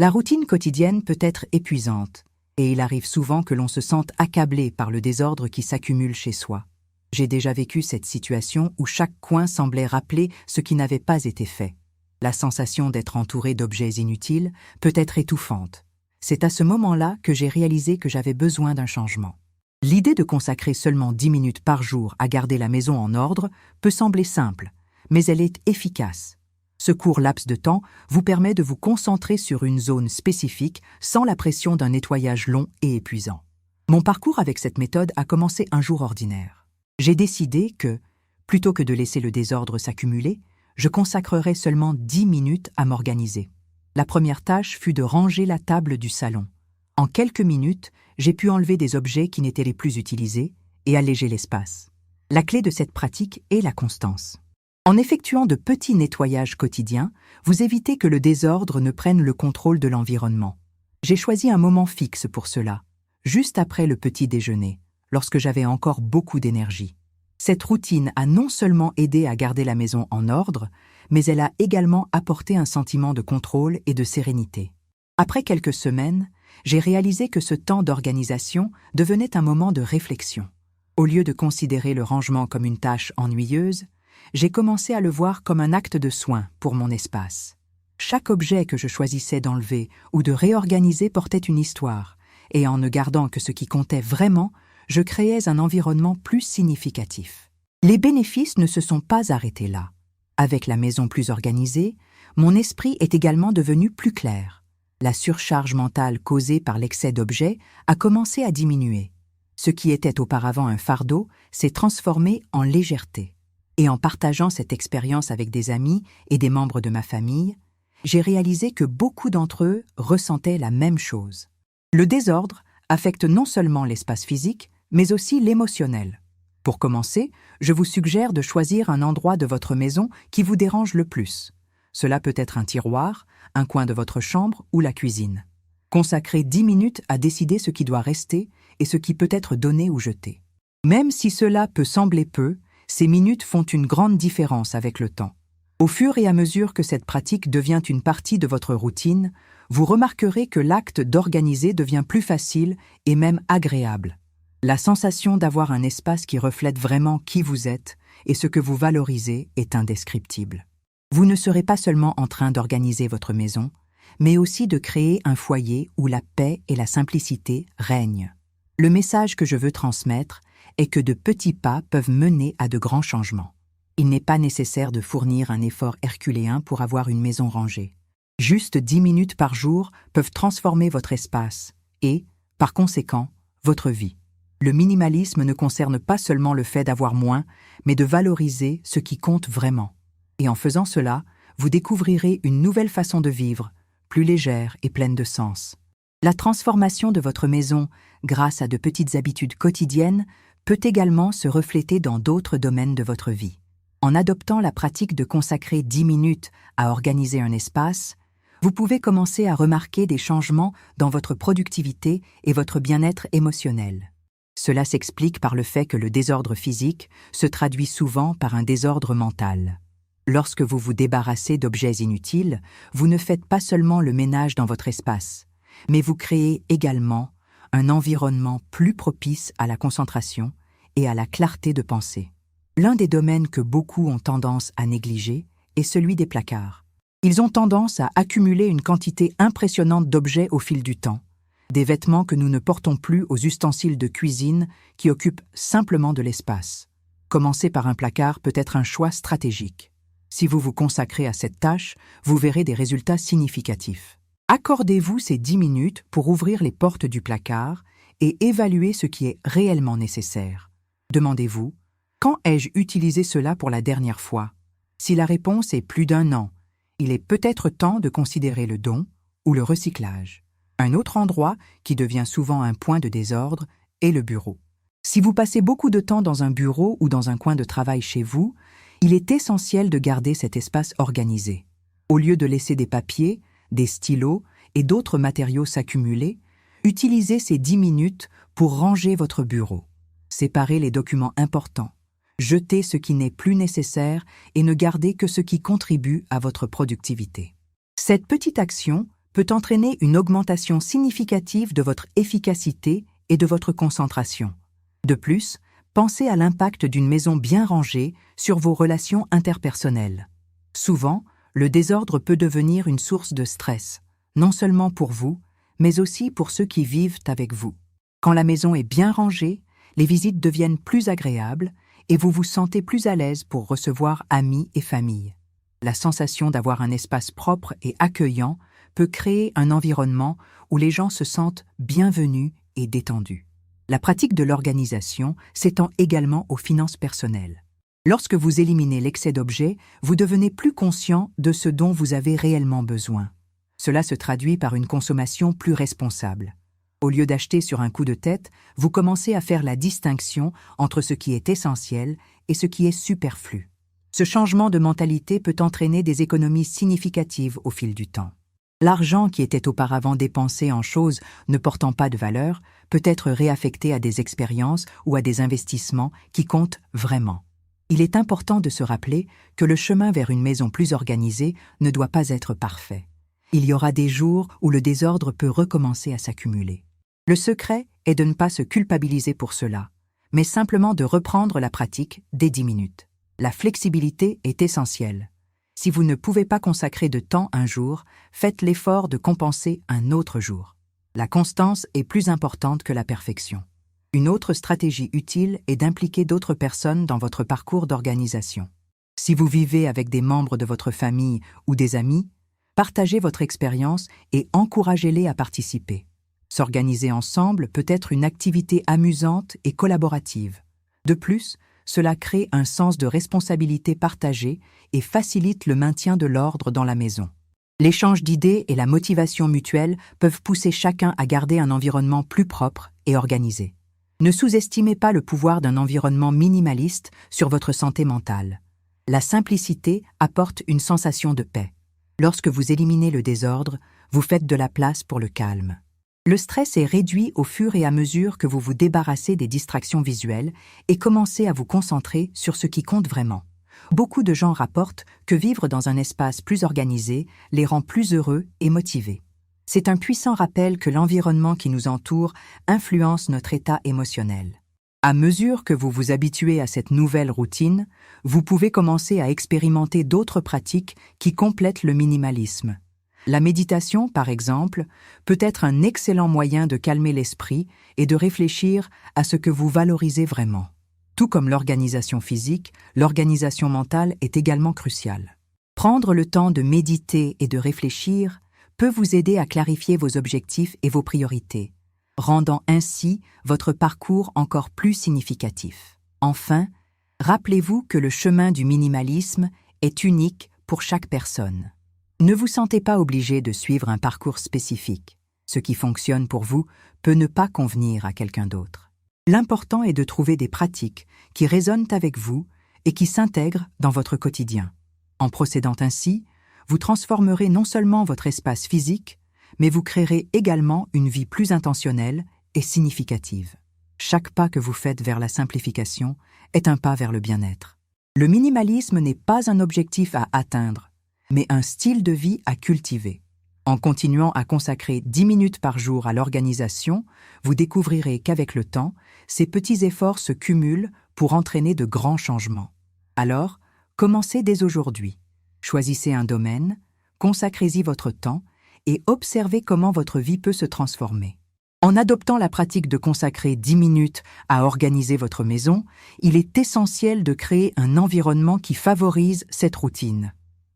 La routine quotidienne peut être épuisante, et il arrive souvent que l'on se sente accablé par le désordre qui s'accumule chez soi. J'ai déjà vécu cette situation où chaque coin semblait rappeler ce qui n'avait pas été fait. La sensation d'être entouré d'objets inutiles peut être étouffante. C'est à ce moment-là que j'ai réalisé que j'avais besoin d'un changement. L'idée de consacrer seulement 10 minutes par jour à garder la maison en ordre peut sembler simple, mais elle est efficace. Ce court laps de temps vous permet de vous concentrer sur une zone spécifique sans la pression d'un nettoyage long et épuisant. Mon parcours avec cette méthode a commencé un jour ordinaire. J'ai décidé que, plutôt que de laisser le désordre s'accumuler, je consacrerais seulement 10 minutes à m'organiser. La première tâche fut de ranger la table du salon. En quelques minutes, j'ai pu enlever des objets qui n'étaient les plus utilisés et alléger l'espace. La clé de cette pratique est la constance. En effectuant de petits nettoyages quotidiens, vous évitez que le désordre ne prenne le contrôle de l'environnement. J'ai choisi un moment fixe pour cela, juste après le petit déjeuner, lorsque j'avais encore beaucoup d'énergie. Cette routine a non seulement aidé à garder la maison en ordre, mais elle a également apporté un sentiment de contrôle et de sérénité. Après quelques semaines, j'ai réalisé que ce temps d'organisation devenait un moment de réflexion. Au lieu de considérer le rangement comme une tâche ennuyeuse, j'ai commencé à le voir comme un acte de soin pour mon espace. Chaque objet que je choisissais d'enlever ou de réorganiser portait une histoire, et en ne gardant que ce qui comptait vraiment, je créais un environnement plus significatif. Les bénéfices ne se sont pas arrêtés là. Avec la maison plus organisée, mon esprit est également devenu plus clair. La surcharge mentale causée par l'excès d'objets a commencé à diminuer. Ce qui était auparavant un fardeau s'est transformé en légèreté. Et en partageant cette expérience avec des amis et des membres de ma famille, j'ai réalisé que beaucoup d'entre eux ressentaient la même chose. Le désordre affecte non seulement l'espace physique, mais aussi l'émotionnel. Pour commencer, je vous suggère de choisir un endroit de votre maison qui vous dérange le plus. Cela peut être un tiroir, un coin de votre chambre ou la cuisine. Consacrez 10 minutes à décider ce qui doit rester et ce qui peut être donné ou jeté. Même si cela peut sembler peu, ces minutes font une grande différence avec le temps. Au fur et à mesure que cette pratique devient une partie de votre routine, vous remarquerez que l'acte d'organiser devient plus facile et même agréable. La sensation d'avoir un espace qui reflète vraiment qui vous êtes et ce que vous valorisez est indescriptible. Vous ne serez pas seulement en train d'organiser votre maison, mais aussi de créer un foyer où la paix et la simplicité règnent. Le message que je veux transmettre est que de petits pas peuvent mener à de grands changements. Il n'est pas nécessaire de fournir un effort herculéen pour avoir une maison rangée. Juste 10 minutes par jour peuvent transformer votre espace et, par conséquent, votre vie. Le minimalisme ne concerne pas seulement le fait d'avoir moins, mais de valoriser ce qui compte vraiment. Et en faisant cela, vous découvrirez une nouvelle façon de vivre, plus légère et pleine de sens. La transformation de votre maison, grâce à de petites habitudes quotidiennes, peut également se refléter dans d'autres domaines de votre vie. En adoptant la pratique de consacrer 10 minutes à organiser un espace, vous pouvez commencer à remarquer des changements dans votre productivité et votre bien-être émotionnel. Cela s'explique par le fait que le désordre physique se traduit souvent par un désordre mental. Lorsque vous vous débarrassez d'objets inutiles, vous ne faites pas seulement le ménage dans votre espace, mais vous créez également un environnement plus propice à la concentration et à la clarté de pensée. L'un des domaines que beaucoup ont tendance à négliger est celui des placards. Ils ont tendance à accumuler une quantité impressionnante d'objets au fil du temps, des vêtements que nous ne portons plus aux ustensiles de cuisine qui occupent simplement de l'espace. Commencer par un placard peut être un choix stratégique. Si vous vous consacrez à cette tâche, vous verrez des résultats significatifs. Accordez-vous ces 10 minutes pour ouvrir les portes du placard et évaluer ce qui est réellement nécessaire. Demandez-vous, quand ai-je utilisé cela pour la dernière fois? Si la réponse est plus d'1 an, il est peut-être temps de considérer le don ou le recyclage. Un autre endroit qui devient souvent un point de désordre est le bureau. Si vous passez beaucoup de temps dans un bureau ou dans un coin de travail chez vous, il est essentiel de garder cet espace organisé. Au lieu de laisser des papiers, des stylos et d'autres matériaux s'accumuler, utilisez ces 10 minutes pour ranger votre bureau. Séparez les documents importants, jetez ce qui n'est plus nécessaire et ne gardez que ce qui contribue à votre productivité. Cette petite action peut entraîner une augmentation significative de votre efficacité et de votre concentration. De plus, pensez à l'impact d'une maison bien rangée sur vos relations interpersonnelles. Souvent, le désordre peut devenir une source de stress, non seulement pour vous, mais aussi pour ceux qui vivent avec vous. Quand la maison est bien rangée, les visites deviennent plus agréables et vous vous sentez plus à l'aise pour recevoir amis et famille. La sensation d'avoir un espace propre et accueillant peut créer un environnement où les gens se sentent bienvenus et détendus. La pratique de l'organisation s'étend également aux finances personnelles. Lorsque vous éliminez l'excès d'objets, vous devenez plus conscient de ce dont vous avez réellement besoin. Cela se traduit par une consommation plus responsable. Au lieu d'acheter sur un coup de tête, vous commencez à faire la distinction entre ce qui est essentiel et ce qui est superflu. Ce changement de mentalité peut entraîner des économies significatives au fil du temps. L'argent qui était auparavant dépensé en choses ne portant pas de valeur peut être réaffecté à des expériences ou à des investissements qui comptent vraiment. Il est important de se rappeler que le chemin vers une maison plus organisée ne doit pas être parfait. Il y aura des jours où le désordre peut recommencer à s'accumuler. Le secret est de ne pas se culpabiliser pour cela, mais simplement de reprendre la pratique dès 10 minutes. La flexibilité est essentielle. Si vous ne pouvez pas consacrer de temps un jour, faites l'effort de compenser un autre jour. La constance est plus importante que la perfection. Une autre stratégie utile est d'impliquer d'autres personnes dans votre parcours d'organisation. Si vous vivez avec des membres de votre famille ou des amis, partagez votre expérience et encouragez-les à participer. S'organiser ensemble peut être une activité amusante et collaborative. De plus, cela crée un sens de responsabilité partagée et facilite le maintien de l'ordre dans la maison. L'échange d'idées et la motivation mutuelle peuvent pousser chacun à garder un environnement plus propre et organisé. Ne sous-estimez pas le pouvoir d'un environnement minimaliste sur votre santé mentale. La simplicité apporte une sensation de paix. Lorsque vous éliminez le désordre, vous faites de la place pour le calme. Le stress est réduit au fur et à mesure que vous vous débarrassez des distractions visuelles et commencez à vous concentrer sur ce qui compte vraiment. Beaucoup de gens rapportent que vivre dans un espace plus organisé les rend plus heureux et motivés. C'est un puissant rappel que l'environnement qui nous entoure influence notre état émotionnel. À mesure que vous vous habituez à cette nouvelle routine, vous pouvez commencer à expérimenter d'autres pratiques qui complètent le minimalisme. La méditation, par exemple, peut être un excellent moyen de calmer l'esprit et de réfléchir à ce que vous valorisez vraiment. Tout comme l'organisation physique, l'organisation mentale est également cruciale. Prendre le temps de méditer et de réfléchir peut vous aider à clarifier vos objectifs et vos priorités, rendant ainsi votre parcours encore plus significatif. Enfin, rappelez-vous que le chemin du minimalisme est unique pour chaque personne. Ne vous sentez pas obligé de suivre un parcours spécifique. Ce qui fonctionne pour vous peut ne pas convenir à quelqu'un d'autre. L'important est de trouver des pratiques qui résonnent avec vous et qui s'intègrent dans votre quotidien. En procédant ainsi, vous transformerez non seulement votre espace physique, mais vous créerez également une vie plus intentionnelle et significative. Chaque pas que vous faites vers la simplification est un pas vers le bien-être. Le minimalisme n'est pas un objectif à atteindre, mais un style de vie à cultiver. En continuant à consacrer 10 minutes par jour à l'organisation, vous découvrirez qu'avec le temps, ces petits efforts se cumulent pour entraîner de grands changements. Alors, commencez dès aujourd'hui. Choisissez un domaine, consacrez-y votre temps et observez comment votre vie peut se transformer. En adoptant la pratique de consacrer 10 minutes à organiser votre maison, il est essentiel de créer un environnement qui favorise cette routine.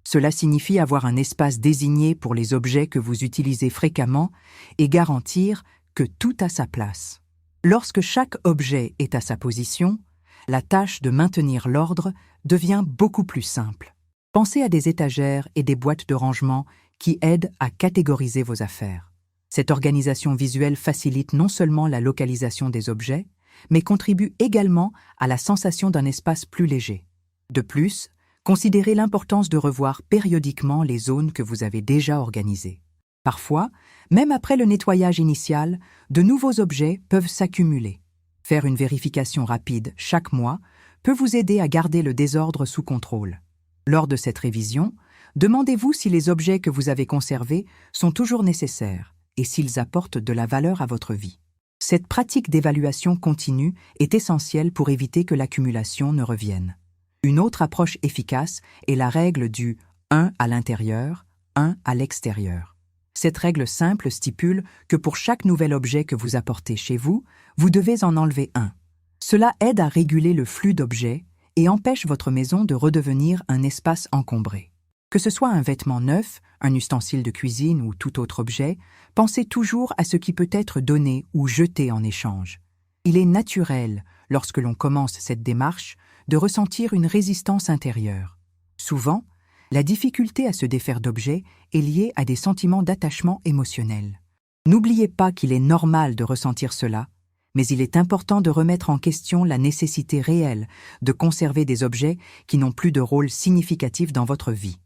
Cela signifie avoir un espace désigné pour les objets que vous utilisez fréquemment et garantir que tout a sa place. Lorsque chaque objet est à sa position, la tâche de maintenir l'ordre devient beaucoup plus simple. Pensez à des étagères et des boîtes de rangement qui aident à catégoriser vos affaires. Cette organisation visuelle facilite non seulement la localisation des objets, mais contribue également à la sensation d'un espace plus léger. De plus, considérez l'importance de revoir périodiquement les zones que vous avez déjà organisées. Parfois, même après le nettoyage initial, de nouveaux objets peuvent s'accumuler. Faire une vérification rapide chaque mois peut vous aider à garder le désordre sous contrôle. Lors de cette révision, Demandez-vous si les objets que vous avez conservés sont toujours nécessaires et s'ils apportent de la valeur à votre vie. Cette pratique d'évaluation continue est essentielle pour éviter que l'accumulation ne revienne. Une autre approche efficace est la règle du 1 à l'intérieur, 1 à l'extérieur. Cette règle simple stipule que pour chaque nouvel objet que vous apportez chez vous, vous devez en enlever un. Cela aide à réguler le flux d'objets et empêche votre maison de redevenir un espace encombré. Que ce soit un vêtement neuf, un ustensile de cuisine ou tout autre objet, pensez toujours à ce qui peut être donné ou jeté en échange. Il est naturel, lorsque l'on commence cette démarche, de ressentir une résistance intérieure. Souvent, la difficulté à se défaire d'objets est liée à des sentiments d'attachement émotionnel. N'oubliez pas qu'il est normal de ressentir cela, mais il est important de remettre en question la nécessité réelle de conserver des objets qui n'ont plus de rôle significatif dans votre vie.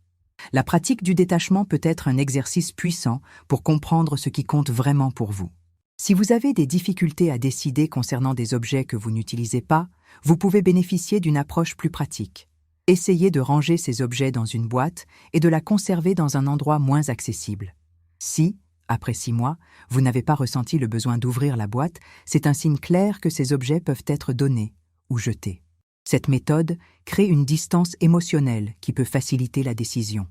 La pratique du détachement peut être un exercice puissant pour comprendre ce qui compte vraiment pour vous. Si vous avez des difficultés à décider concernant des objets que vous n'utilisez pas, vous pouvez bénéficier d'une approche plus pratique. Essayez de ranger ces objets dans une boîte et de la conserver dans un endroit moins accessible. Si, après 6 mois, vous n'avez pas ressenti le besoin d'ouvrir la boîte, c'est un signe clair que ces objets peuvent être donnés ou jetés. Cette méthode crée une distance émotionnelle qui peut faciliter la décision.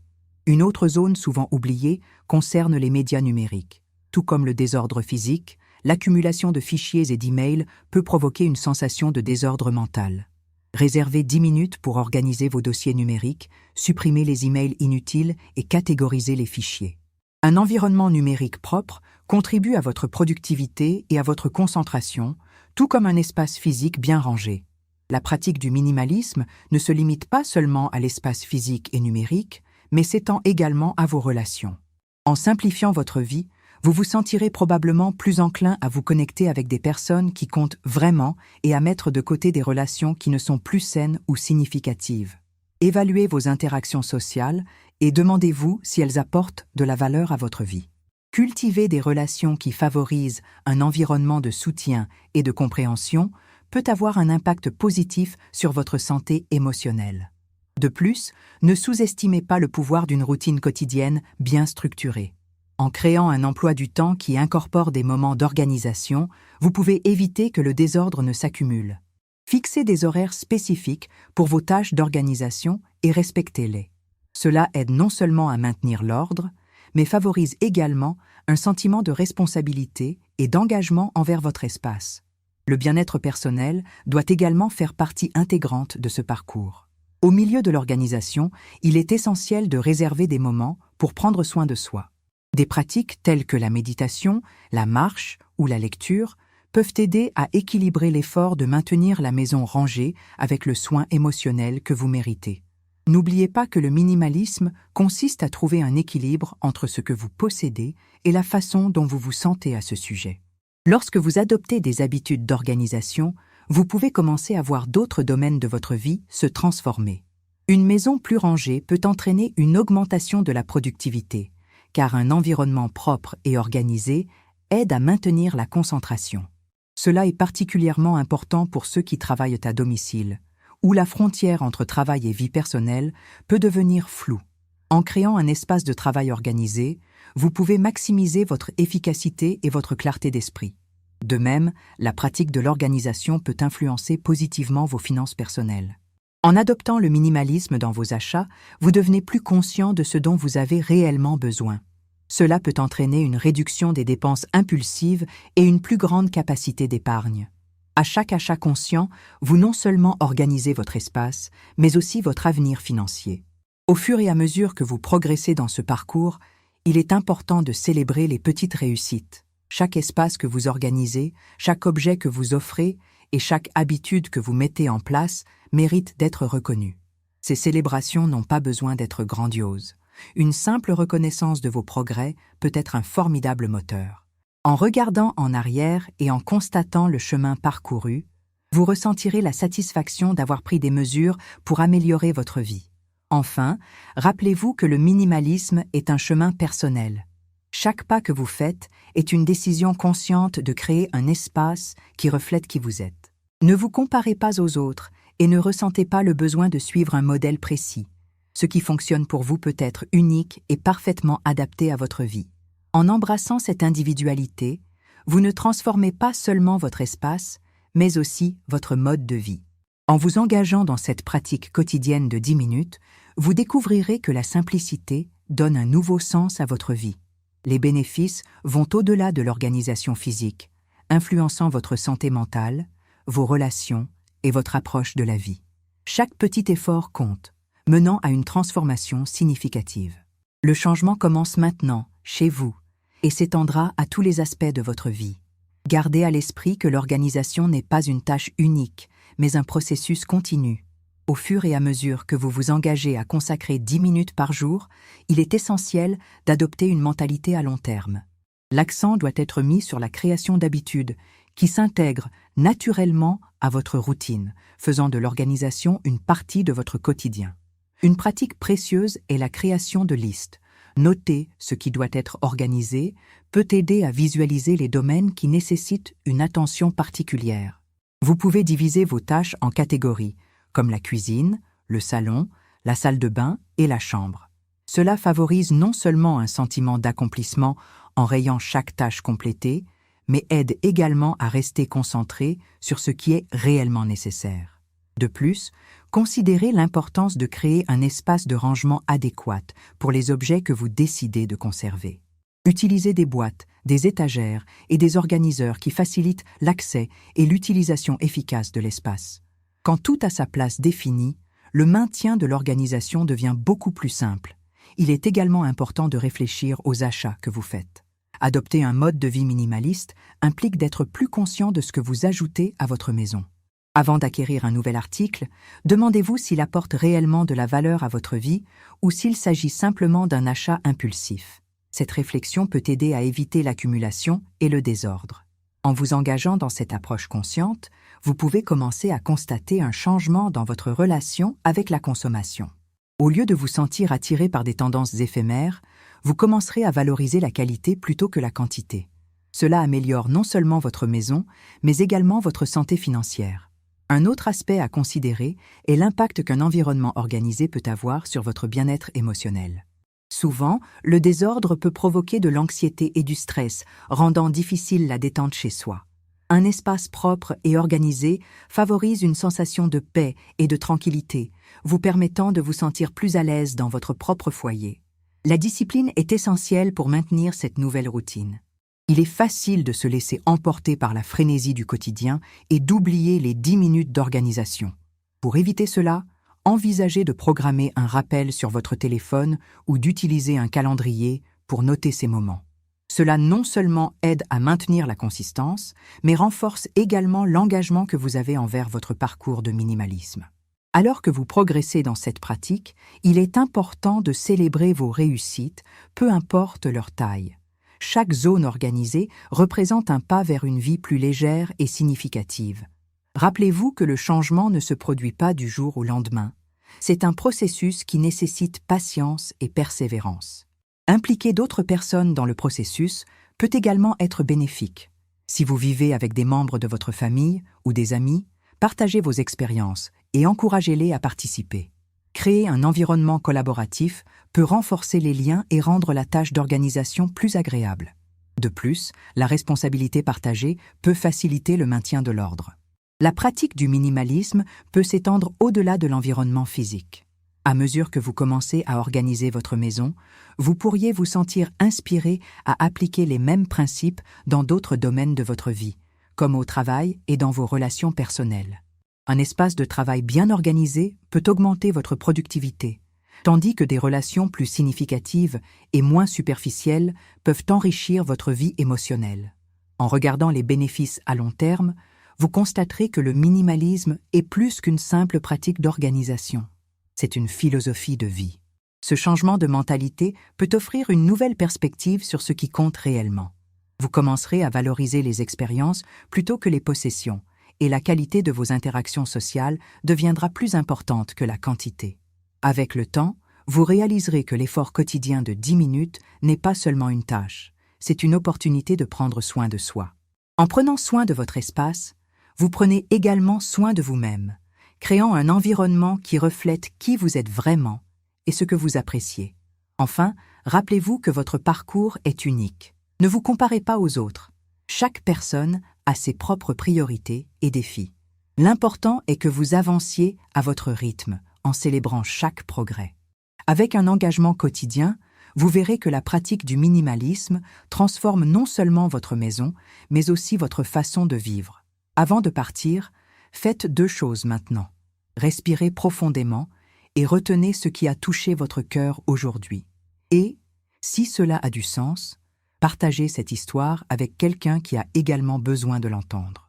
Une autre zone souvent oubliée concerne les médias numériques. Tout comme le désordre physique, l'accumulation de fichiers et d'emails peut provoquer une sensation de désordre mental. Réservez 10 minutes pour organiser vos dossiers numériques, supprimer les emails inutiles et catégoriser les fichiers. Un environnement numérique propre contribue à votre productivité et à votre concentration, tout comme un espace physique bien rangé. La pratique du minimalisme ne se limite pas seulement à l'espace physique et numérique, mais s'étend également à vos relations. En simplifiant votre vie, vous vous sentirez probablement plus enclin à vous connecter avec des personnes qui comptent vraiment et à mettre de côté des relations qui ne sont plus saines ou significatives. Évaluez vos interactions sociales et demandez-vous si elles apportent de la valeur à votre vie. Cultiver des relations qui favorisent un environnement de soutien et de compréhension peut avoir un impact positif sur votre santé émotionnelle. De plus, ne sous-estimez pas le pouvoir d'une routine quotidienne bien structurée. En créant un emploi du temps qui incorpore des moments d'organisation, vous pouvez éviter que le désordre ne s'accumule. Fixez des horaires spécifiques pour vos tâches d'organisation et respectez-les. Cela aide non seulement à maintenir l'ordre, mais favorise également un sentiment de responsabilité et d'engagement envers votre espace. Le bien-être personnel doit également faire partie intégrante de ce parcours. Au milieu de l'organisation, il est essentiel de réserver des moments pour prendre soin de soi. Des pratiques telles que la méditation, la marche ou la lecture peuvent aider à équilibrer l'effort de maintenir la maison rangée avec le soin émotionnel que vous méritez. N'oubliez pas que le minimalisme consiste à trouver un équilibre entre ce que vous possédez et la façon dont vous vous sentez à ce sujet. Lorsque vous adoptez des habitudes d'organisation, vous pouvez commencer à voir d'autres domaines de votre vie se transformer. Une maison plus rangée peut entraîner une augmentation de la productivité, car un environnement propre et organisé aide à maintenir la concentration. Cela est particulièrement important pour ceux qui travaillent à domicile, où la frontière entre travail et vie personnelle peut devenir floue. En créant un espace de travail organisé, vous pouvez maximiser votre efficacité et votre clarté d'esprit. De même, la pratique de l'organisation peut influencer positivement vos finances personnelles. En adoptant le minimalisme dans vos achats, vous devenez plus conscient de ce dont vous avez réellement besoin. Cela peut entraîner une réduction des dépenses impulsives et une plus grande capacité d'épargne. À chaque achat conscient, vous non seulement organisez votre espace, mais aussi votre avenir financier. Au fur et à mesure que vous progressez dans ce parcours, il est important de célébrer les petites réussites. Chaque espace que vous organisez, chaque objet que vous offrez et chaque habitude que vous mettez en place mérite d'être reconnu. Ces célébrations n'ont pas besoin d'être grandioses. Une simple reconnaissance de vos progrès peut être un formidable moteur. En regardant en arrière et en constatant le chemin parcouru, vous ressentirez la satisfaction d'avoir pris des mesures pour améliorer votre vie. Enfin, rappelez-vous que le minimalisme est un chemin personnel. Chaque pas que vous faites est une décision consciente de créer un espace qui reflète qui vous êtes. Ne vous comparez pas aux autres et ne ressentez pas le besoin de suivre un modèle précis. Ce qui fonctionne pour vous peut être unique et parfaitement adapté à votre vie. En embrassant cette individualité, vous ne transformez pas seulement votre espace, mais aussi votre mode de vie. En vous engageant dans cette pratique quotidienne de 10 minutes, vous découvrirez que la simplicité donne un nouveau sens à votre vie. Les bénéfices vont au-delà de l'organisation physique, influençant votre santé mentale, vos relations et votre approche de la vie. Chaque petit effort compte, menant à une transformation significative. Le changement commence maintenant, chez vous, et s'étendra à tous les aspects de votre vie. Gardez à l'esprit que l'organisation n'est pas une tâche unique, mais un processus continu. Au fur et à mesure que vous vous engagez à consacrer 10 minutes par jour, il est essentiel d'adopter une mentalité à long terme. L'accent doit être mis sur la création d'habitudes qui s'intègrent naturellement à votre routine, faisant de l'organisation une partie de votre quotidien. Une pratique précieuse est la création de listes. Noter ce qui doit être organisé peut aider à visualiser les domaines qui nécessitent une attention particulière. Vous pouvez diviser vos tâches en catégories, comme la cuisine, le salon, la salle de bain et la chambre. Cela favorise non seulement un sentiment d'accomplissement en rayant chaque tâche complétée, mais aide également à rester concentré sur ce qui est réellement nécessaire. De plus, considérez l'importance de créer un espace de rangement adéquat pour les objets que vous décidez de conserver. Utilisez des boîtes, des étagères et des organiseurs qui facilitent l'accès et l'utilisation efficace de l'espace. Quand tout a sa place définie, le maintien de l'organisation devient beaucoup plus simple. Il est également important de réfléchir aux achats que vous faites. Adopter un mode de vie minimaliste implique d'être plus conscient de ce que vous ajoutez à votre maison. Avant d'acquérir un nouvel article, demandez-vous s'il apporte réellement de la valeur à votre vie ou s'il s'agit simplement d'un achat impulsif. Cette réflexion peut aider à éviter l'accumulation et le désordre. En vous engageant dans cette approche consciente, vous pouvez commencer à constater un changement dans votre relation avec la consommation. Au lieu de vous sentir attiré par des tendances éphémères, vous commencerez à valoriser la qualité plutôt que la quantité. Cela améliore non seulement votre maison, mais également votre santé financière. Un autre aspect à considérer est l'impact qu'un environnement organisé peut avoir sur votre bien-être émotionnel. Souvent, le désordre peut provoquer de l'anxiété et du stress, rendant difficile la détente chez soi. Un espace propre et organisé favorise une sensation de paix et de tranquillité, vous permettant de vous sentir plus à l'aise dans votre propre foyer. La discipline est essentielle pour maintenir cette nouvelle routine. Il est facile de se laisser emporter par la frénésie du quotidien et d'oublier les 10 minutes d'organisation. Pour éviter cela, envisagez de programmer un rappel sur votre téléphone ou d'utiliser un calendrier pour noter ces moments. Cela non seulement aide à maintenir la consistance, mais renforce également l'engagement que vous avez envers votre parcours de minimalisme. Alors que vous progressez dans cette pratique, il est important de célébrer vos réussites, peu importe leur taille. Chaque zone organisée représente un pas vers une vie plus légère et significative. Rappelez-vous que le changement ne se produit pas du jour au lendemain. C'est un processus qui nécessite patience et persévérance. Impliquer d'autres personnes dans le processus peut également être bénéfique. Si vous vivez avec des membres de votre famille ou des amis, partagez vos expériences et encouragez-les à participer. Créer un environnement collaboratif peut renforcer les liens et rendre la tâche d'organisation plus agréable. De plus, la responsabilité partagée peut faciliter le maintien de l'ordre. La pratique du minimalisme peut s'étendre au-delà de l'environnement physique. À mesure que vous commencez à organiser votre maison, vous pourriez vous sentir inspiré à appliquer les mêmes principes dans d'autres domaines de votre vie, comme au travail et dans vos relations personnelles. Un espace de travail bien organisé peut augmenter votre productivité, tandis que des relations plus significatives et moins superficielles peuvent enrichir votre vie émotionnelle. En regardant les bénéfices à long terme, vous constaterez que le minimalisme est plus qu'une simple pratique d'organisation. C'est une philosophie de vie. Ce changement de mentalité peut offrir une nouvelle perspective sur ce qui compte réellement. Vous commencerez à valoriser les expériences plutôt que les possessions, et la qualité de vos interactions sociales deviendra plus importante que la quantité. Avec le temps, vous réaliserez que l'effort quotidien de 10 minutes n'est pas seulement une tâche, c'est une opportunité de prendre soin de soi. En prenant soin de votre espace, vous prenez également soin de vous-même, créant un environnement qui reflète qui vous êtes vraiment et ce que vous appréciez. Enfin, rappelez-vous que votre parcours est unique. Ne vous comparez pas aux autres. Chaque personne a ses propres priorités et défis. L'important est que vous avanciez à votre rythme, en célébrant chaque progrès. Avec un engagement quotidien, vous verrez que la pratique du minimalisme transforme non seulement votre maison, mais aussi votre façon de vivre. Avant de partir, faites 2 choses maintenant. Respirez profondément et retenez ce qui a touché votre cœur aujourd'hui. Et, si cela a du sens, partagez cette histoire avec quelqu'un qui a également besoin de l'entendre.